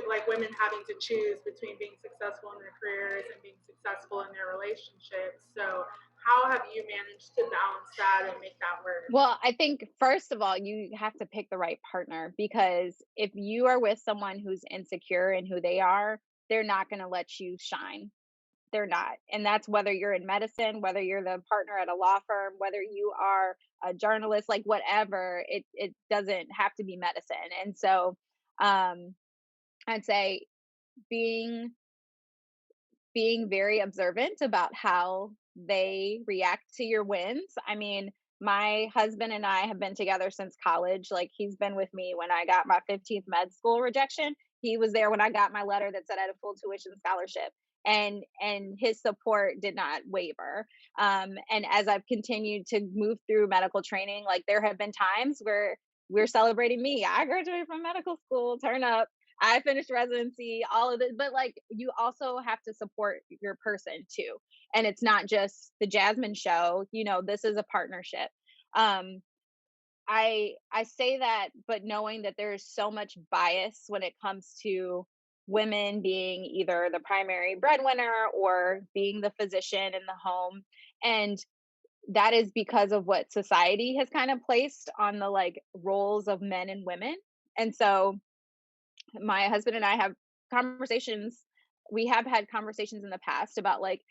like women having to choose between being successful in their careers and being successful in their relationships. So, how have you managed to balance that and make that work? Well, I think first of all, you have to pick the right partner because if you are with someone who's insecure in who they are, they're not going to let you shine. They're not. And that's whether you're in medicine, whether you're the partner at a law firm, whether you are a journalist, like whatever, it doesn't have to be medicine. And so um I'd say being being very observant about how they react to your wins. I mean, my husband and I have been together since college. Like he's been with me when I got my 15th med school rejection. He was there when I got my letter that said I had a full tuition scholarship. And his support did not waver. And as I've continued to move through medical training, like there have been times where we're celebrating me. I graduated from medical school, turn up. I finished residency, all of this, but like you also have to support your person too. And it's not just the Jasmine show, this is a partnership. Um I say that but knowing that there's so much bias when it comes to women being either the primary breadwinner or being the physician in the home, and that is because of what society has kind of placed on the like roles of men and women. And so my husband and I have conversations. We have had conversations in the past about like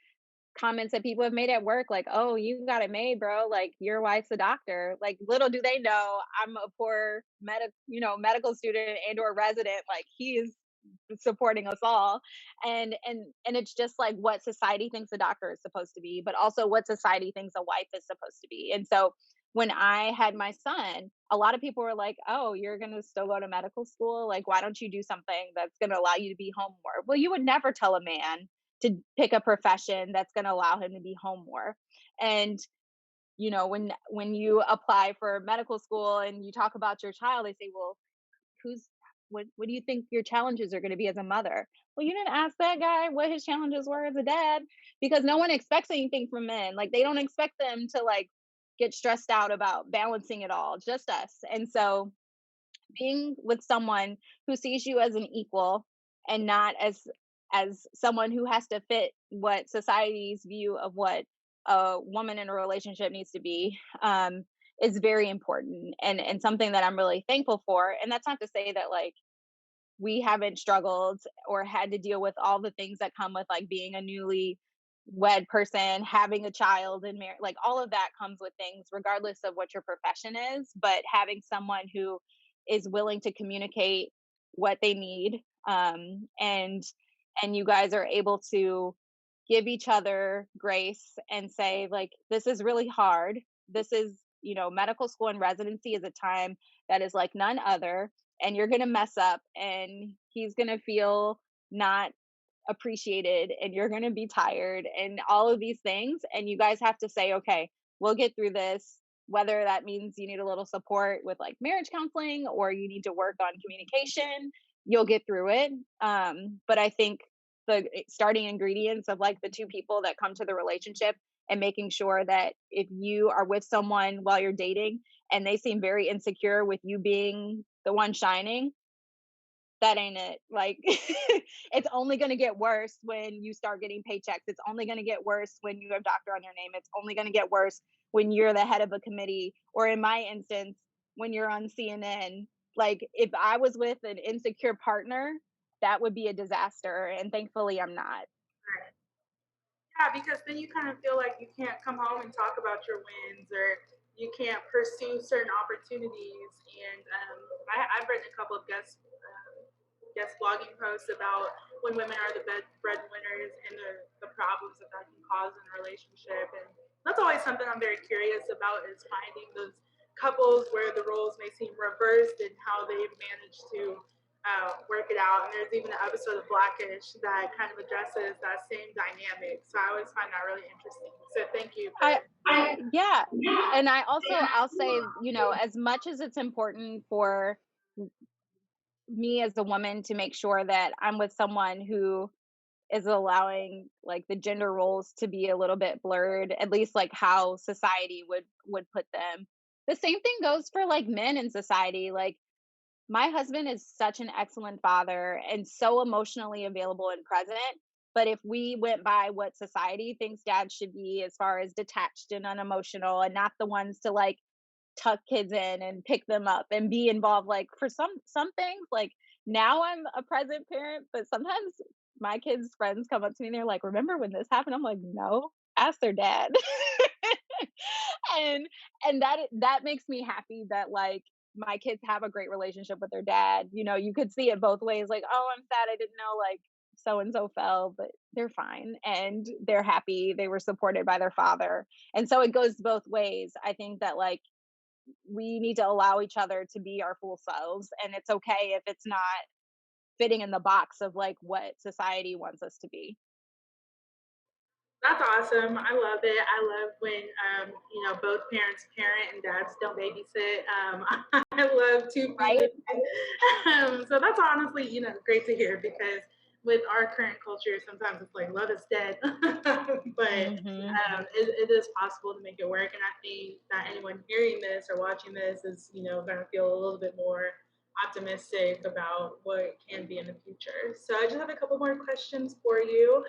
comments that people have made at work, like, "Oh, you got it made, bro. Like your wife's a doctor." Like little do they know I'm a poor medical student and or resident. Like he is supporting us all, and it's just like what society thinks a doctor is supposed to be, but also what society thinks a wife is supposed to be. And so when I had my son, a lot of people were like, "Oh, you're going to still go to medical school? Like, why don't you do something that's going to allow you to be home more?" Well, you would never tell a man to pick a profession that's going to allow him to be home more. And when you apply for medical school and you talk about your child, they say, "Well, who's what do you think your challenges are going to be as a mother?" Well, you didn't ask that guy what his challenges were as a dad, because no one expects anything from men. Like, they don't expect them to like get stressed out about balancing it all, just us. And so being with someone who sees you as an equal and not as someone who has to fit what society's view of what a woman in a relationship needs to be, is very important, and something that I'm really thankful for. And that's not to say that like we haven't struggled or had to deal with all the things that come with like being a newly wed person, having a child and marriage. Like, all of that comes with things regardless of what your profession is, but having someone who is willing to communicate what they need, and you guys are able to give each other grace and say like, this is really hard. This is, medical school and residency is a time that is like none other, and you're going to mess up and he's going to feel not appreciated and you're going to be tired and all of these things, and you guys have to say, okay, we'll get through this, whether that means you need a little support with like marriage counseling or you need to work on communication. You'll get through it. But I think the starting ingredients of like the two people that come to the relationship, and making sure that if you are with someone while you're dating and they seem very insecure with you being the one shining, that ain't it. Like, it's only going to get worse when you start getting paychecks. It's only going to get worse when you have doctor on your name. It's only going to get worse when you're the head of a committee, or in my instance, when you're on CNN. Like, if I was with an insecure partner, that would be a disaster. And thankfully, I'm not. Right. Yeah, because then you kind of feel like you can't come home and talk about your wins, or you can't pursue certain opportunities. And I've written a couple of guest blogging posts about when women are the breadwinners and the problems that that can cause in a relationship. And that's always something I'm very curious about, is finding those couples where the roles may seem reversed and how they've managed to work it out. And there's even an episode of Blackish that kind of addresses that same dynamic. So I always find that really interesting. So thank you I, for. yeah. And I'll say, as much as it's important for me as a woman to make sure that I'm with someone who is allowing like the gender roles to be a little bit blurred, at least like how society would put them. The same thing goes for like men in society. Like, my husband is such an excellent father and so emotionally available and present. But if we went by what society thinks dads should be, as far as detached and unemotional and not the ones to like tuck kids in and pick them up and be involved, like for some things, like now I'm a present parent, but sometimes my kids' friends come up to me and they're like, "Remember when this happened?" I'm like, "No, ask their dad." and and that makes me happy that like my kids have a great relationship with their dad. You could see it both ways, like, "Oh, I'm sad I didn't know like so and so fell, but they're fine and they're happy they were supported by their father." And so it goes both ways. I think that like we need to allow each other to be our full selves, and it's okay if it's not fitting in the box of like what society wants us to be. That's awesome. I love it. I love when both parents parent and dads don't babysit. I love two Right. females. So that's honestly great to hear, because with our current culture, sometimes it's like love is dead, but Hmm. it is possible to make it work. And I think that anyone hearing this or watching this is going to feel a little bit more optimistic about what can be in the future. So I just have a couple more questions for you.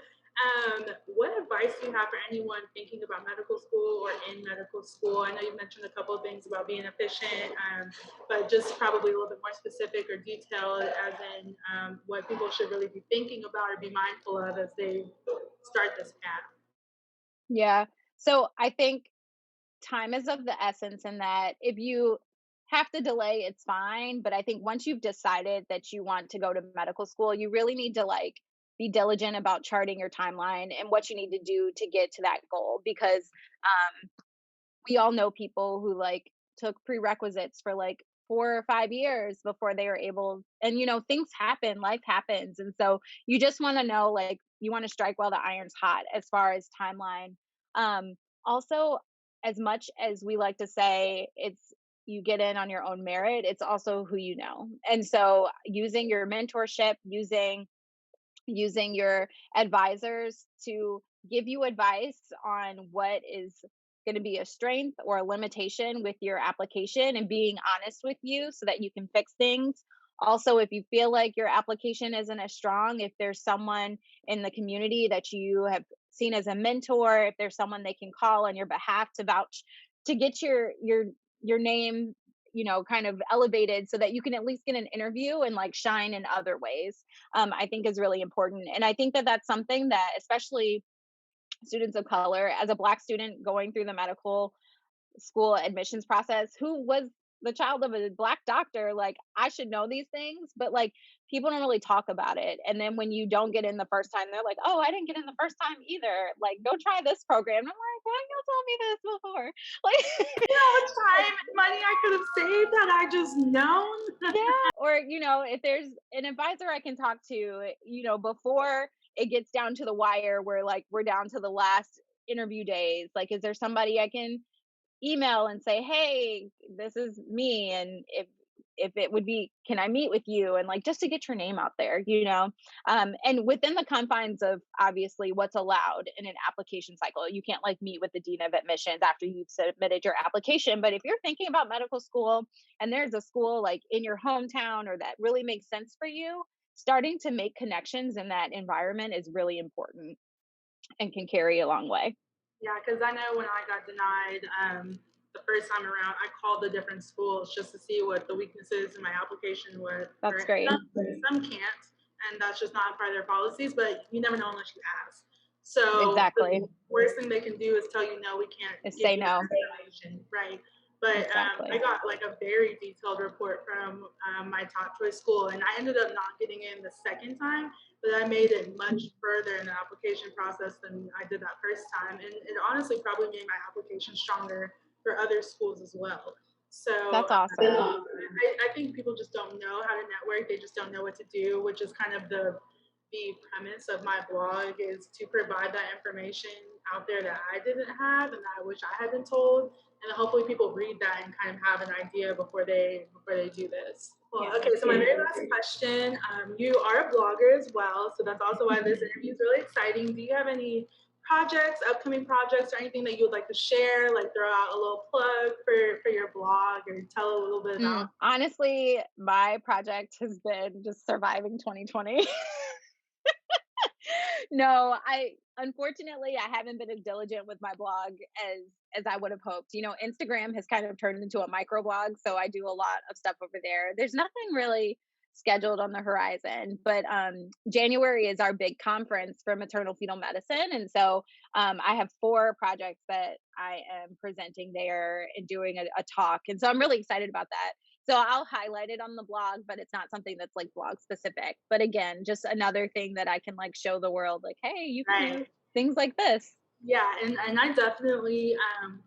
What advice do you have for anyone thinking about medical school or in medical school? I know you mentioned a couple of things about being efficient, but just probably a little bit more specific or detailed, as in what people should really be thinking about or be mindful of as they start this path. Yeah. So I think time is of the essence, in that if you have to delay, it's fine. But I think once you've decided that you want to go to medical school, you really need to like be diligent about charting your timeline and what you need to do to get to that goal. Because we all know people who like took prerequisites for like 4 or 5 years before they were able, and things happen, life happens. And so you just want to know, like, you want to strike while the iron's hot as far as timeline. Also, as much as we like to say it's you get in on your own merit, it's also who you know. And so using your mentorship, using your advisors to give you advice on what is going to be a strength or a limitation with your application, and being honest with you so that you can fix things. Also, if you feel like your application isn't as strong, if there's someone in the community that you have seen as a mentor, if there's someone they can call on your behalf to vouch, to get your name, kind of elevated so that you can at least get an interview and like shine in other ways, I think is really important. And I think that that's something that, especially students of color, as a Black student going through the medical school admissions process, who was the child of a Black doctor, like, I should know these things, but like people don't really talk about it. And then when you don't get in the first time, they're like, oh, I didn't get in the first time either. Like, go try this program. And I'm like, why didn't you tell me this before? Like, You know how much time and money I could have saved had I just known? yeah. Or, if there's an advisor I can talk to, before it gets down to the wire where like we're down to the last interview days, like, is there somebody I can email and say, hey, this is me, and if it would be, can I meet with you, and like just to get your name out there, and within the confines of obviously what's allowed in an application cycle. You can't like meet with the dean of admissions after you've submitted your application, but if you're thinking about medical school and there's a school like in your hometown or that really makes sense for you, starting to make connections in that environment is really important and can carry a long way. Yeah, because I know when I got denied the first time around, I called the different schools just to see what the weaknesses in my application were. That's great. Some can't, and that's just not part of their policies. But you never know unless you ask. So Exactly. the worst thing they can do is tell you no, we can't Is give say you that no. information, right? But I Exactly. got like a very detailed report from my top choice school, and I ended up not getting in the second time, but I made it much further in the application process than I did that first time. And it honestly probably made my application stronger for other schools as well. So That's awesome. I think people just don't know how to network. They just don't know what to do, which is kind of the premise of my blog, is to provide that information out there that I didn't have and that I wish I had been told. And hopefully people read that and kind of have an idea before they do this. Well, Yeah. okay, so my very last question, you are a blogger as well, so that's also why this interview is really exciting. Do you have any projects, upcoming projects, or anything that you would like to share, like throw out a little plug for your blog or tell a little bit about? Honestly, my project has been just surviving 2020. No, I unfortunately I haven't been as diligent with my blog as I would have hoped. Instagram has kind of turned into a microblog, so I do a lot of stuff over there. There's nothing really scheduled on the horizon, but January is our big conference for maternal fetal medicine, and so I have 4 projects that I am presenting there and doing a talk, and so I'm really excited about that. So I'll highlight it on the blog, but it's not something that's like blog specific. But again, just another thing that I can like show the world, like, hey, you can do Right. things like this. Yeah, and I definitely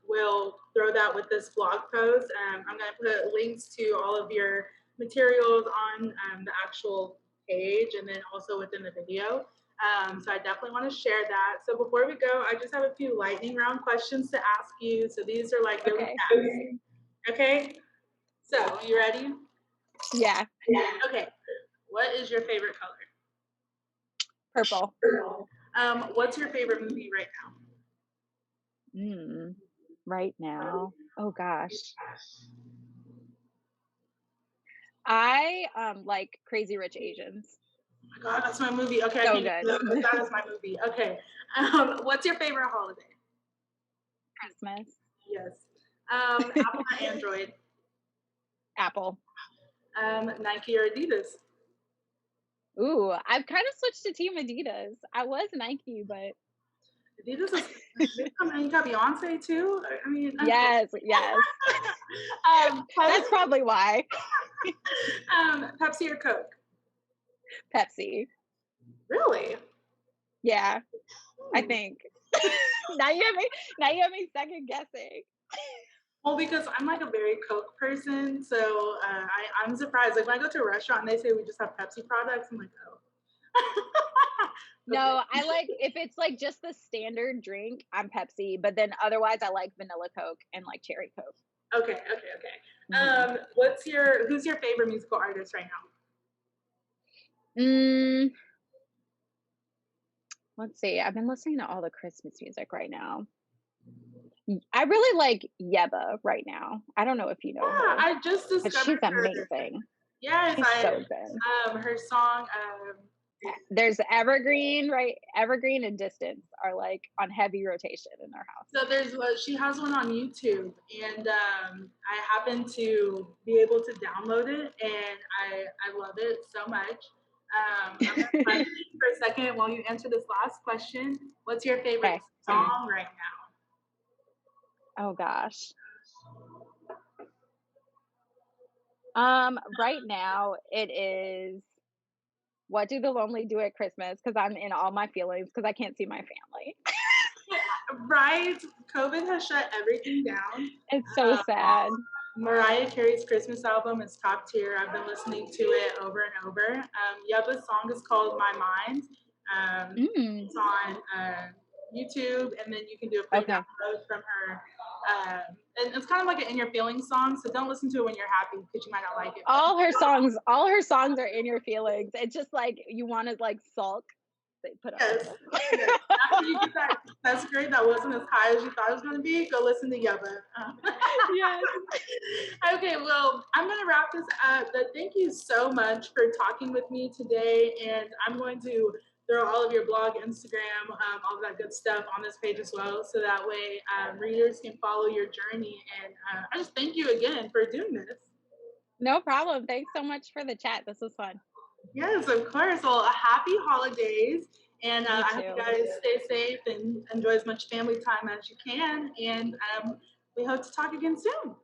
will throw that with this blog post. I'm going to put links to all of your materials on the actual page and then also within the video. So I definitely want to share that. So before we go, I just have a few lightning round questions to ask you. So these are like really Okay. fast. Okay, so you ready? Yeah. Okay, what is your favorite Purple. color? What's your favorite movie right now? Right now. Oh gosh. I like Crazy Rich Asians. Oh my God, that's my movie. Okay, I So can't get good. that, but that is my movie. Okay. What's your favorite holiday? Christmas. Yes. Apple or Android? Apple. Nike or Adidas? Ooh, I've kind of switched to Team Adidas. I was Nike, but Adidas is. And you got Beyonce too. I mean, okay. yes. That's probably why. Pepsi or Coke? Pepsi. Really? Yeah, I Hmm. think. Now you have me second guessing. Well, because I'm like a very Coke person, so I'm surprised. Like when I go to a restaurant and they say we just have Pepsi products, I'm like, oh. Okay. No, I like if it's like just the standard drink, I'm Pepsi, but then otherwise I like vanilla Coke and like cherry Coke. Okay, okay, okay. Mhm. Who's your favorite musical artist right now? Mm, let's see. I've been listening to all the Christmas music right now. I really like Yeba right now. I don't know if you know Yeah, her, I just but she's discovered her. amazing. Yes, She's I so good. her song There's Evergreen, right? Evergreen and Distance are like on heavy rotation in our house. so she has one on YouTube, and I happen to be able to download it, and I love it so much. I'm gonna question you for a second while you answer this last question. What's your favorite Okay. song right now? Oh gosh. Right now it is What Do the Lonely Do at Christmas? Because I'm in all my feelings because I can't see my family. Right, COVID has shut everything down. It's so Um, sad. Mariah Carey's Christmas album is top tier. I've been listening to it over and over. Yebba's song is called My Mind. Mm, It's on YouTube, and then you can do a free okay. download from her. And it's kind of like an in your feelings song, so don't listen to it when you're happy because you might not like it. But All her songs are in your feelings. It's just like you want to like sulk. They put on yes, yes. Yeba. After you get that test grade that wasn't as high as you thought it was going to be, go listen to Yebba. Yes. Okay, well, I'm going to wrap this up, but thank you so much for talking with me today. And I'm going to throw all of your blog, Instagram, all of that good stuff on this page as well. So that way readers can follow your journey. And I just thank you again for doing this. No problem. Thanks so much for the chat. This was fun. Yes, of course. Well, happy holidays. And You I hope you too. guys stay safe and enjoy as much family time as you can. And we hope to talk again soon.